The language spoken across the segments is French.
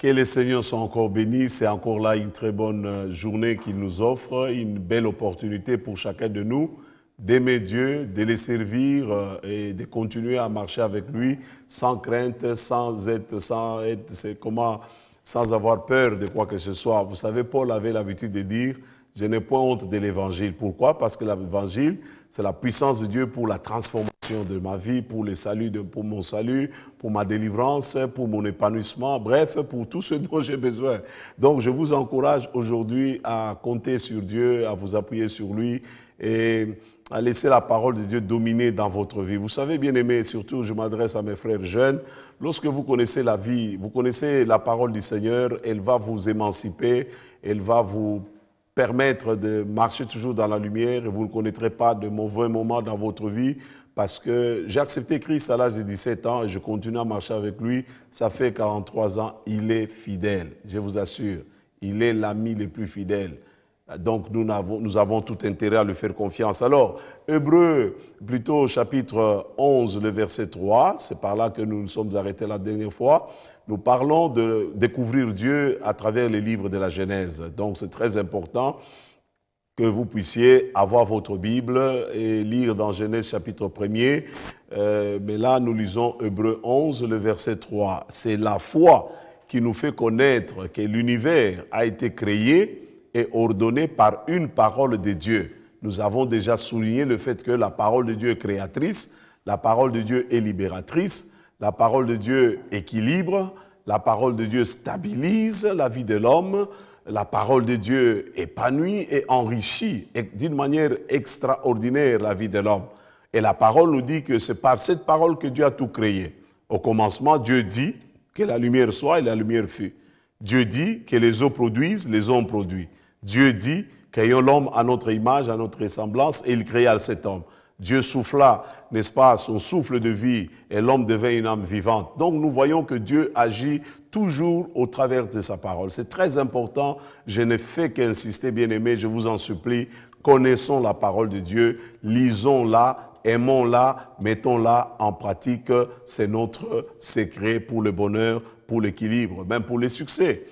Que les Seigneurs soient encore bénis. C'est encore là une très bonne journée qu'il nous offre, une belle opportunité pour chacun de nous d'aimer Dieu, de les servir et de continuer à marcher avec lui sans crainte, sans avoir peur de quoi que ce soit. Vous savez, Paul avait l'habitude de dire « Je n'ai point honte de l'évangile ». Pourquoi? Parce que l'évangile, c'est la puissance de Dieu pour la transformation de ma vie, pour le salut, pour mon salut, pour ma délivrance, pour mon épanouissement, bref, pour tout ce dont j'ai besoin. Donc, je vous encourage aujourd'hui à compter sur Dieu, à vous appuyer sur lui et à laisser la parole de Dieu dominer dans votre vie. Vous savez, bien-aimés, surtout, je m'adresse à mes frères jeunes, lorsque vous connaissez la vie, vous connaissez la parole du Seigneur, elle va vous émanciper, elle va vous permettre de marcher toujours dans la lumière et vous ne connaîtrez pas de mauvais moments dans votre vie parce que j'ai accepté Christ à l'âge de 17 ans et je continue à marcher avec lui. Ça fait 43 ans, il est fidèle, je vous assure. Il est l'ami le plus fidèle. Donc nous avons tout intérêt à lui faire confiance. Alors, Hébreux, plutôt chapitre 11, le verset 3, c'est par là que nous nous sommes arrêtés la dernière fois. Nous parlons de découvrir Dieu à travers les livres de la Genèse. Donc c'est très important que vous puissiez avoir votre Bible et lire dans Genèse chapitre 1er. Mais là, nous lisons Hébreux 11, le verset 3. C'est la foi qui nous fait connaître que l'univers a été créé et ordonné par une parole de Dieu. Nous avons déjà souligné le fait que la parole de Dieu est créatrice, la parole de Dieu est libératrice, la parole de Dieu équilibre, la parole de Dieu stabilise la vie de l'homme, la parole de Dieu épanouit et enrichit d'une manière extraordinaire la vie de l'homme. Et la parole nous dit que c'est par cette parole que Dieu a tout créé. Au commencement, Dieu dit que la lumière soit et la lumière fut. Dieu dit que les eaux produisent, les eaux ont produit. Dieu dit qu'ayons l'homme à notre image, à notre ressemblance, et il créa cet homme. Dieu souffla, n'est-ce pas, son souffle de vie, et l'homme devint une âme vivante. Donc nous voyons que Dieu agit toujours au travers de sa parole. C'est très important, je ne fais qu'insister, bien-aimés, je vous en supplie, connaissons la parole de Dieu, lisons-la, aimons-la, mettons-la en pratique, c'est notre secret pour le bonheur, pour l'équilibre, même pour les succès.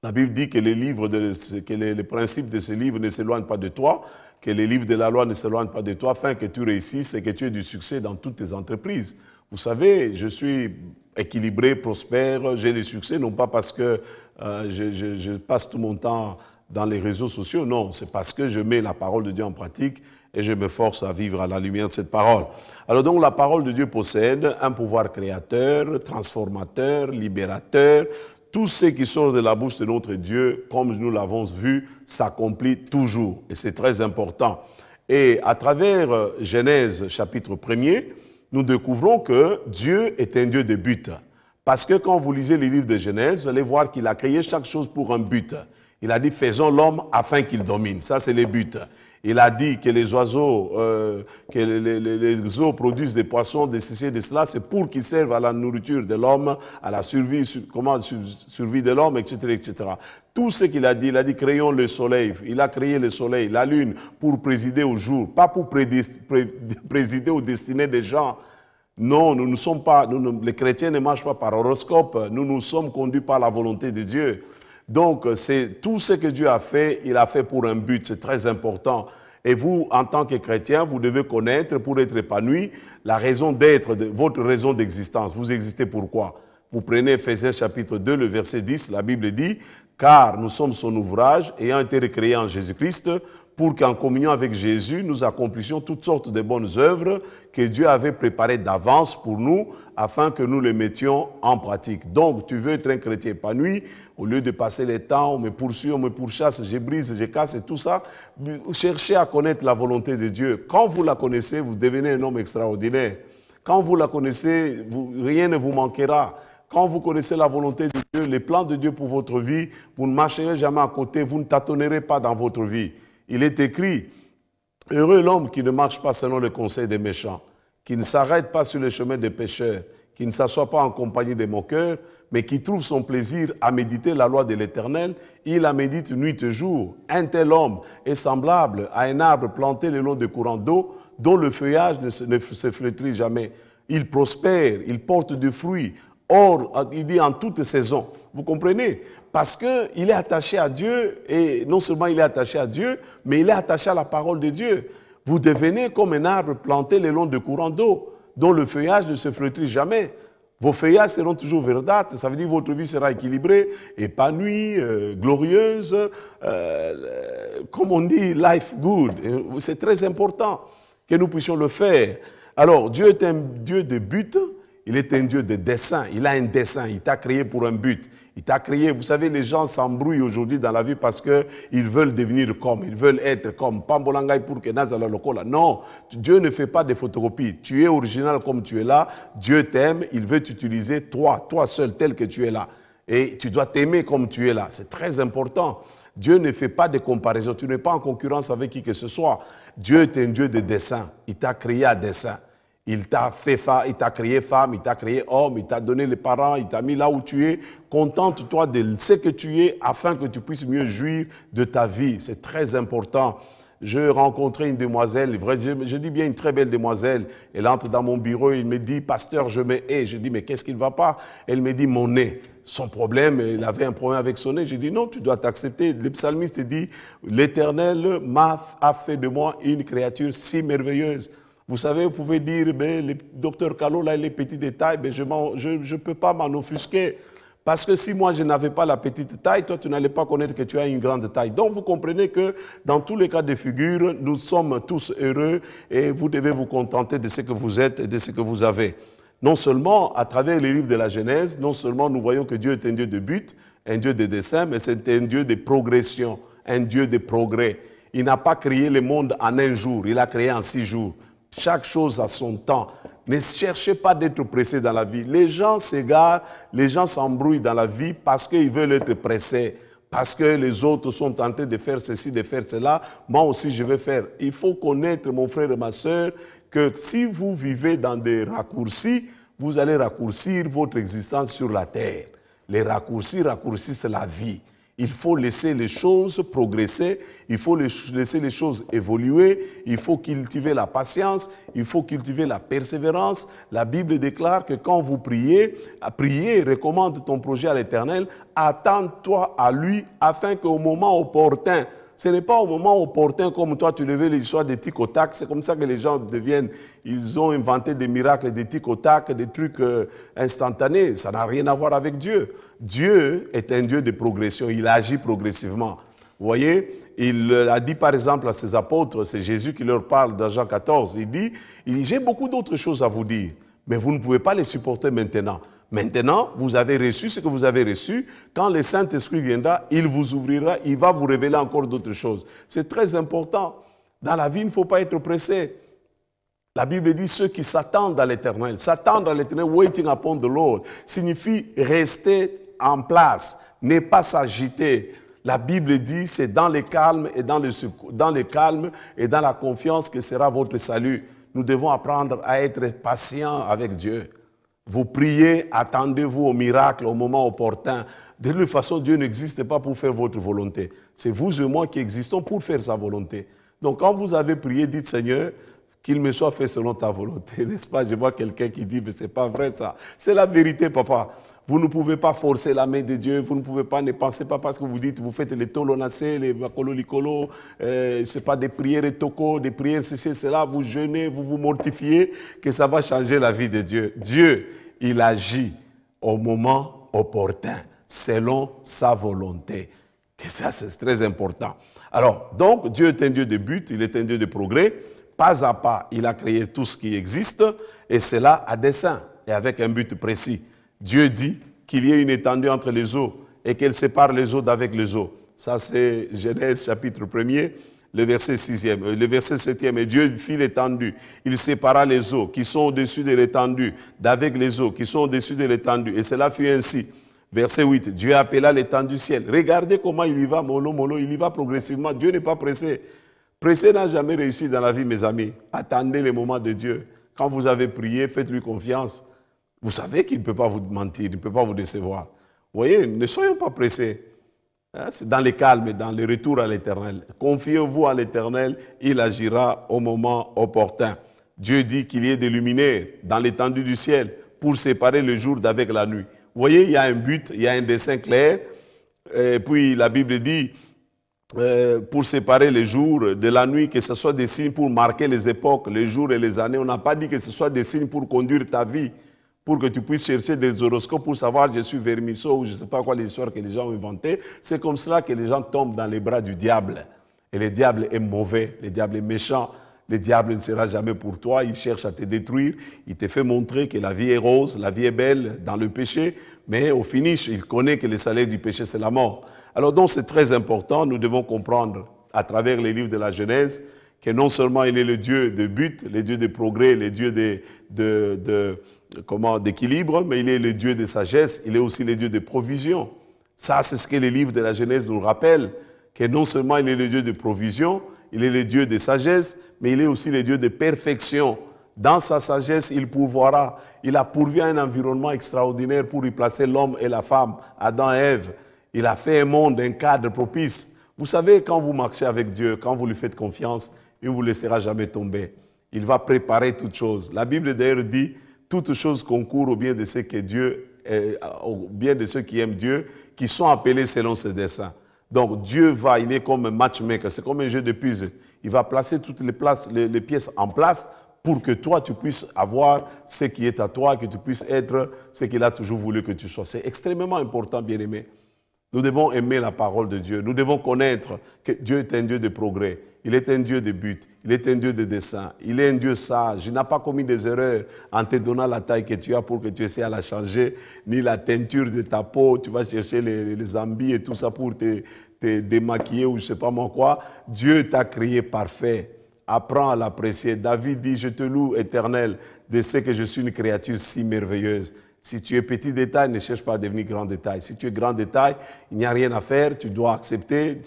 La Bible dit que les principes de ce livre ne s'éloignent pas de toi, que les livres de la loi ne s'éloignent pas de toi, afin que tu réussisses et que tu aies du succès dans toutes tes entreprises. Vous savez, je suis équilibré, prospère, j'ai le succès, non pas parce que je passe tout mon temps dans les réseaux sociaux, non, c'est parce que je mets la parole de Dieu en pratique et je me force à vivre à la lumière de cette parole. Alors donc la parole de Dieu possède un pouvoir créateur, transformateur, libérateur. Tout ce qui sort de la bouche de notre Dieu, comme nous l'avons vu, s'accomplit toujours. Et c'est très important. Et à travers Genèse chapitre 1er, nous découvrons que Dieu est un Dieu de but. Parce que quand vous lisez les livres de Genèse, vous allez voir qu'il a créé chaque chose pour un but. Il a dit, faisons l'homme afin qu'il domine. Ça, c'est les buts. Il a dit que les oiseaux, que les eaux produisent des poissons, de ceci et de cela, c'est pour qu'ils servent à la nourriture de l'homme, à la survie de l'homme, etc., etc. Tout ce qu'il a dit créons le soleil. Il a créé le soleil, la lune, pour présider au jour, pas pour présider aux destinées des gens. Non, nous ne sommes pas, les chrétiens ne marchent pas par horoscope, nous sommes conduits par la volonté de Dieu. Donc, c'est tout ce que Dieu a fait, il a fait pour un but, c'est très important. Et vous, en tant que chrétien, vous devez connaître, pour être épanoui, la raison d'être, votre raison d'existence. Vous existez pourquoi? Vous prenez Ephésiens chapitre 2, le verset 10, la Bible dit « Car nous sommes son ouvrage, ayant été recréés en Jésus-Christ, pour qu'en communion avec Jésus, nous accomplissions toutes sortes de bonnes œuvres que Dieu avait préparées d'avance pour nous, afin que nous les mettions en pratique. » Donc, tu veux être un chrétien épanoui, au lieu de passer le temps, on me poursuit, on me pourchasse, je brise, je casse et tout ça, cherchez à connaître la volonté de Dieu. Quand vous la connaissez, vous devenez un homme extraordinaire. Quand vous la connaissez, rien ne vous manquera. Quand vous connaissez la volonté de Dieu, les plans de Dieu pour votre vie, vous ne marcherez jamais à côté, vous ne tâtonnerez pas dans votre vie. Il est écrit, « Heureux l'homme qui ne marche pas selon le conseil des méchants, qui ne s'arrête pas sur le chemin des pécheurs, qui ne s'assoit pas en compagnie des moqueurs, mais qui trouve son plaisir à méditer la loi de l'Éternel, il la médite nuit et jour. Un tel homme est semblable à un arbre planté le long de courants d'eau, dont le feuillage ne se flétrit jamais. Il prospère, il porte du fruit. Or, il dit en toute saison. Vous comprenez? Parce qu'il est attaché à Dieu, et non seulement il est attaché à Dieu, mais il est attaché à la parole de Dieu. Vous devenez comme un arbre planté le long de courants d'eau, dont le feuillage ne se flétrit jamais. Vos feuillages seront toujours verdâtres, ça veut dire que votre vie sera équilibrée, épanouie, glorieuse, comme on dit, life good. C'est très important que nous puissions le faire. Alors, Dieu est un Dieu de but, il est un Dieu de dessein, il a un dessein, il t'a créé pour un but. Il t'a créé, vous savez, les gens s'embrouillent aujourd'hui dans la vie parce qu'ils veulent devenir comme, ils veulent être comme. Pambolangay pour que Nazala Lokola. Non, Dieu ne fait pas de photocopies. Tu es original comme tu es là, Dieu t'aime, il veut t'utiliser, toi seul tel que tu es là. Et tu dois t'aimer comme tu es là. C'est très important. Dieu ne fait pas de comparaison, tu n'es pas en concurrence avec qui que ce soit. Dieu est un Dieu de dessein, il t'a créé à dessein. Il t'a créé femme, il t'a créé homme, il t'a donné les parents, il t'a mis là où tu es. Contente-toi de ce que tu es afin que tu puisses mieux jouir de ta vie. C'est très important. Je rencontrais une demoiselle, je dis bien une très belle demoiselle. Elle entre dans mon bureau, il me dit, pasteur, je me hais. Je dis, mais qu'est-ce qui ne va pas? Elle me dit, mon nez. Son problème, elle avait un problème avec son nez. Je dis, non, tu dois t'accepter. Le psalmiste dit, l'Éternel a fait de moi une créature si merveilleuse. Vous savez, vous pouvez dire, ben, le docteur Callot, là, il est petit de taille, ben, je ne peux pas m'en offusquer. Parce que si moi, je n'avais pas la petite taille, toi, tu n'allais pas connaître que tu as une grande taille. Donc, vous comprenez que dans tous les cas de figure, nous sommes tous heureux et vous devez vous contenter de ce que vous êtes et de ce que vous avez. Non seulement, à travers les livres de la Genèse, non seulement nous voyons que Dieu est un Dieu de but, un Dieu de dessein, mais c'est un Dieu de progression, un Dieu de progrès. Il n'a pas créé le monde en un jour, il l'a créé en 6 jours. Chaque chose a son temps. Ne cherchez pas d'être pressé dans la vie. Les gens s'égarent, les gens s'embrouillent dans la vie parce qu'ils veulent être pressés, parce que les autres sont tentés de faire ceci, de faire cela. Moi aussi, je vais faire. Il faut connaître, mon frère et ma soeur, que si vous vivez dans des raccourcis, vous allez raccourcir votre existence sur la terre. Les raccourcis raccourcissent la vie. Il faut laisser les choses progresser, il faut laisser les choses évoluer, il faut cultiver la patience, il faut cultiver la persévérance. La Bible déclare que quand vous priez, recommande ton projet à l'Éternel, attends-toi à lui afin qu'au moment opportun, ce n'est pas au moment opportun comme toi tu levais les histoires des tic au tac, c'est comme ça que les gens deviennent, ils ont inventé des miracles, des tic au tac, des trucs instantanés, ça n'a rien à voir avec Dieu. Dieu est un Dieu de progression, il agit progressivement. Vous voyez, il a dit par exemple à ses apôtres, c'est Jésus qui leur parle dans Jean 14, il dit j'ai beaucoup d'autres choses à vous dire, mais vous ne pouvez pas les supporter maintenant. Maintenant, vous avez reçu ce que vous avez reçu. Quand le Saint-Esprit viendra, il vous ouvrira, il va vous révéler encore d'autres choses. C'est très important. Dans la vie, il ne faut pas être pressé. La Bible dit ceux qui s'attendent à l'Éternel. S'attendre à l'Éternel, waiting upon the Lord, signifie rester en place, ne pas s'agiter. La Bible dit c'est dans le calme et dans la confiance que sera votre salut. Nous devons apprendre à être patients avec Dieu. Vous priez, attendez-vous au miracle, au moment opportun. De toute façon, Dieu n'existe pas pour faire votre volonté. C'est vous et moi qui existons pour faire sa volonté. Donc, quand vous avez prié, dites Seigneur, qu'il me soit fait selon ta volonté. N'est-ce pas? Je vois quelqu'un qui dit, mais ce n'est pas vrai ça. C'est la vérité, papa. Vous ne pouvez pas forcer la main de Dieu. Vous ne pouvez pas, ne pensez pas parce que vous dites, vous faites les tolonacés, les bakolo-likolo, ce n'est pas des prières et toko, des prières ceci, cela. Vous jeûnez, vous vous mortifiez, que ça va changer la vie de Dieu. Dieu, il agit au moment opportun, selon sa volonté. Et ça, c'est très important. Alors, donc, Dieu est un Dieu de but, il est un Dieu de progrès. Pas à pas, il a créé tout ce qui existe, et cela à dessein, et avec un but précis. Dieu dit qu'il y ait une étendue entre les eaux et qu'elle sépare les eaux d'avec les eaux. Ça, c'est Genèse chapitre 1er, le verset 6e, le verset 7e. Et Dieu fit l'étendue. Il sépara les eaux qui sont au-dessus de l'étendue d'avec les eaux qui sont au-dessus de l'étendue. Et cela fut ainsi. Verset 8, Dieu appela l'étendue ciel. Regardez comment il y va, mollo, il y va progressivement. Dieu n'est pas pressé. Pressé n'a jamais réussi dans la vie, mes amis. Attendez le moment de Dieu. Quand vous avez prié, faites-lui confiance. Vous savez qu'il ne peut pas vous mentir, il ne peut pas vous décevoir. Vous voyez, ne soyons pas pressés. C'est dans le calme et dans le retour à l'Éternel. Confiez-vous à l'Éternel, il agira au moment opportun. Dieu dit qu'il y ait des luminaires dans l'étendue du ciel pour séparer le jour d'avec la nuit. Vous voyez, il y a un but, il y a un dessin clair. Et puis la Bible dit, pour séparer les jours de la nuit, que ce soit des signes pour marquer les époques, les jours et les années. On n'a pas dit que ce soit des signes pour conduire ta vie, pour que tu puisses chercher des horoscopes pour savoir je suis vermisseau ou je ne sais pas quoi les histoires que les gens ont inventées. C'est comme cela que les gens tombent dans les bras du diable. Et le diable est mauvais, le diable est méchant. Le diable ne sera jamais pour toi, il cherche à te détruire, il te fait montrer que la vie est rose, la vie est belle dans le péché, mais au finish, il connaît que le salaire du péché, c'est la mort. Alors donc c'est très important, nous devons comprendre à travers les livres de la Genèse que non seulement il est le Dieu de but, le Dieu de progrès, le Dieu d'équilibre, mais il est le Dieu de sagesse, il est aussi le Dieu de provision. Ça, c'est ce que les livres de la Genèse nous rappellent, que non seulement il est le Dieu de provision, il est le Dieu de sagesse, mais il est aussi le Dieu de perfection. Dans sa sagesse, il pourvoira. Il a pourvu un environnement extraordinaire pour y placer l'homme et la femme, Adam et Ève. Il a fait un monde, un cadre propice. Vous savez, quand vous marchez avec Dieu, quand vous lui faites confiance, il ne vous laissera jamais tomber. Il va préparer toutes choses. La Bible d'ailleurs dit, toutes choses concourent au bien de ceux au bien de ceux qui aiment Dieu, qui sont appelés selon ses desseins. Donc Dieu il est comme un matchmaker, c'est comme un jeu de puzzle. Il va placer toutes les pièces en place pour que toi, tu puisses avoir ce qui est à toi, que tu puisses être ce qu'il a toujours voulu que tu sois. C'est extrêmement important, bien-aimés. Nous devons aimer la parole de Dieu. Nous devons connaître que Dieu est un Dieu de progrès. Il est un Dieu de but. Il est un Dieu de dessein. Il est un Dieu sage. Il n'a pas commis des erreurs en te donnant la taille que tu as pour que tu essaies à la changer, ni la teinture de ta peau. Tu vas chercher les ambis et tout ça pour te démaquiller ou je ne sais pas moi quoi. Dieu t'a créé parfait. Apprends à l'apprécier. David dit, je te loue, Éternel, de ce que je suis une créature si merveilleuse. Si tu es petit détail, ne cherche pas à devenir grand détail. Si tu es grand détail, il n'y a rien à faire. Tu dois accepter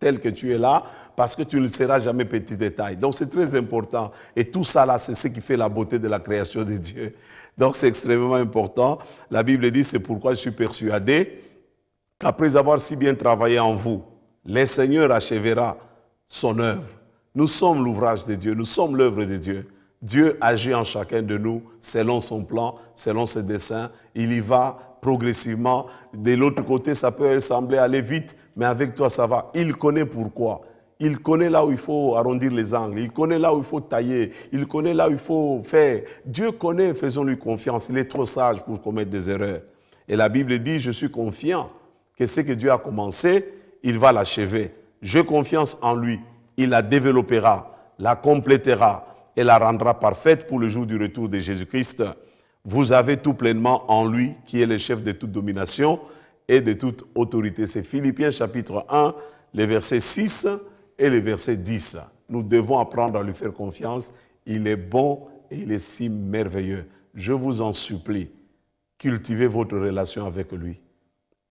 tel que tu es là parce que tu ne seras jamais petit détail. Donc c'est très important. Et tout ça là, c'est ce qui fait la beauté de la création de Dieu. Donc c'est extrêmement important. La Bible dit, c'est pourquoi je suis persuadé qu'après avoir si bien travaillé en vous, le Seigneur achèvera son œuvre. Nous sommes l'ouvrage de Dieu, nous sommes l'œuvre de Dieu. Dieu agit en chacun de nous selon son plan, selon ses desseins. Il y va progressivement. De l'autre côté, ça peut sembler aller vite, mais avec toi, ça va. Il connaît pourquoi. Il connaît là où il faut arrondir les angles. Il connaît là où il faut tailler. Il connaît là où il faut faire. Dieu connaît, faisons-lui confiance. Il est trop sage pour commettre des erreurs. Et la Bible dit, je suis confiant que ce que Dieu a commencé, il va l'achever. J'ai confiance en lui. Il la développera, la complétera et la rendra parfaite pour le jour du retour de Jésus-Christ. Vous avez tout pleinement en lui, qui est le chef de toute domination et de toute autorité. C'est Philippiens chapitre 1, les versets 6 et les versets 10. Nous devons apprendre à lui faire confiance. Il est bon et il est si merveilleux. Je vous en supplie, cultivez votre relation avec lui.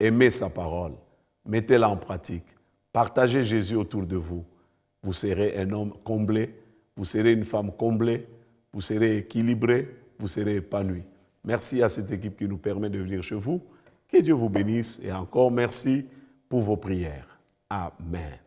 Aimez sa parole. Mettez-la en pratique. Partagez Jésus autour de vous. Vous serez un homme comblé. Vous serez une femme comblée, vous serez équilibré, vous serez épanoui. Merci à cette équipe qui nous permet de venir chez vous. Que Dieu vous bénisse et encore merci pour vos prières. Amen.